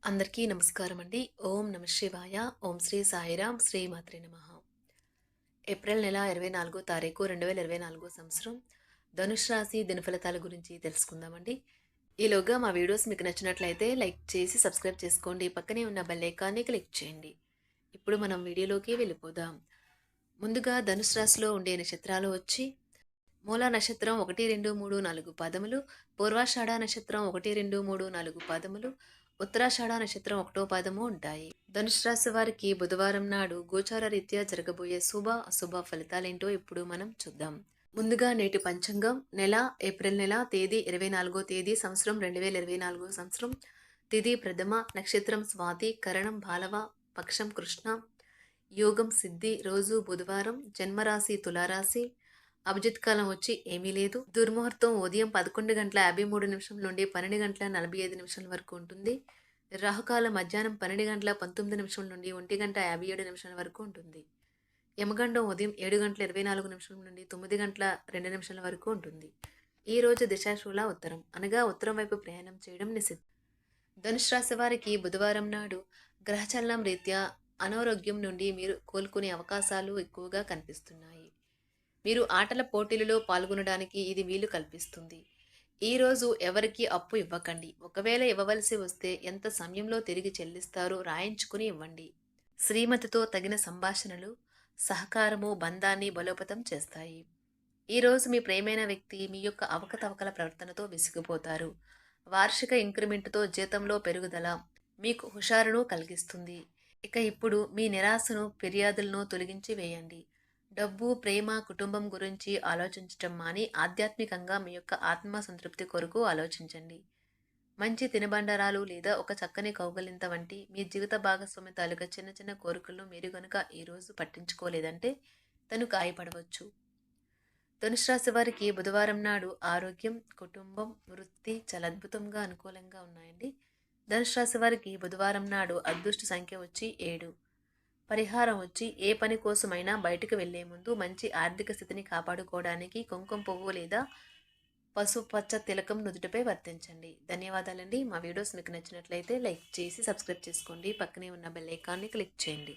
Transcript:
అందరికీ నమస్కారం అండి. ఓం నమ శివాయ. ఓం శ్రీ సాయిరాం. శ్రీ మాత్రే నమః. ఏప్రిల్ నెల 24 తారీఖు 2024 సంవత్సరం ధనుష్ రాశి దినఫలితాల గురించి తెలుసుకుందామండి. ఈలోగా మా వీడియోస్ మీకు నచ్చినట్లయితే లైక్ చేసి సబ్స్క్రైబ్ చేసుకోండి. పక్కనే ఉన్న బెల్ ఐకాన్ని క్లిక్ చేయండి. ఇప్పుడు మనం వీడియోలోకి వెళ్ళిపోదాం. ముందుగా ధనుష్ రాశిలో ఉండే నక్షత్రాలు వచ్చి మూలా నక్షత్రం 1, 2, 3, 4 పాదములు, పూర్వాషాఢ నక్షత్రం 1, 2, 3, 4 పాదములు, ఉత్తరాషాఢ నక్షత్రం 1వ పాదము ఉంటాయి. ధనుసు రాశి వారికి బుధవారం నాడు గోచార రీత్యా జరగబోయే శుభ అశుభ ఫలితాలేంటో ఇప్పుడు మనం చూద్దాం. ముందుగా నేటి పంచాంగం నెల ఏప్రిల్ నెల తేదీ 24వ తేదీ సంవత్సరం 2024 సంవత్సరం తిథి ప్రథమ నక్షత్రం స్వాతి కరణం బాలవ పక్షం కృష్ణ యోగం సిద్ధి రోజు బుధవారం జన్మరాశి తులారాశి అభిజిత్ కాలం వచ్చి ఏమీ లేదు. దుర్ముహూర్తం ఉదయం 11:53 నుండి 12:45 వరకు ఉంటుంది. రాహుకాలం మధ్యాహ్నం 12:19 నుండి 1:57 వరకు ఉంటుంది. యమగండం ఉదయం 7:24 నుండి 9:02 వరకు ఉంటుంది. ఈ రోజు దిశాశూల ఉత్తరం అనగా ఉత్తరం వైపు ప్రయాణం చేయడం నిషిద్ధం. ధనుష్ రాశి వారికి బుధవారం నాడు గ్రహచలనం రీత్యా అనారోగ్యం నుండి మీరు కోలుకునే అవకాశాలు ఎక్కువగా కనిపిస్తున్నాయి. మీరు ఆటల పోటీలలో పాల్గొనడానికి ఇది వీలు కల్పిస్తుంది. ఈరోజు ఎవరికి అప్పు ఇవ్వకండి. ఒకవేళ ఇవ్వవలసి వస్తే ఎంత సమయంలో తిరిగి చెల్లిస్తారో రాయించుకుని ఇవ్వండి. శ్రీమతితో తగిన సంభాషణలు సహకారము బంధాన్ని బలోపేతం చేస్తాయి. ఈరోజు మీ ప్రేమైన వ్యక్తి మీ యొక్క అవకతవకల ప్రవర్తనతో విసిగిపోతారు. వార్షిక ఇంక్రిమెంట్తో జీతంలో పెరుగుదల మీకు హుషారును కలిగిస్తుంది. ఇక ఇప్పుడు మీ నిరాశను ఫిర్యాదులను తొలగించి వేయండి. డబ్బు ప్రేమ కుటుంబం గురించి ఆలోచించటం మాని ఆధ్యాత్మికంగా మీ యొక్క ఆత్మ సంతృప్తి కొరకు ఆలోచించండి. మంచి తినుబండారాలు లేదా ఒక చక్కని కౌగలింత వంటి మీ జీవిత భాగస్వామి తాలూకా చిన్న చిన్న కోరికలను మీరు గనుక ఈరోజు పట్టించుకోలేదంటే తను గాయపడవచ్చు. ధనుసు రాశి వారికి బుధవారం నాడు ఆరోగ్యం కుటుంబం వృత్తి చాలా అద్భుతంగా అనుకూలంగా ఉన్నాయండి. ధనుసు రాశి వారికి బుధవారం నాడు అదృష్ట సంఖ్య వచ్చి 7. పరిహారం వచ్చి ఏ పని కోసమైనా బయటకు వెళ్లే ముందు మంచి ఆర్థిక స్థితిని కాపాడుకోవడానికి కుంకుమ పువ్వు లేదా పసుపచ్చ తిలకం నుదుటిపై వర్తించండి. ధన్యవాదాలండి. మా వీడియోస్ మీకు నచ్చినట్లయితే లైక్ చేసి సబ్స్క్రైబ్ చేసుకోండి. పక్కనే ఉన్న బెల్ ఐకాన్ని క్లిక్ చేయండి.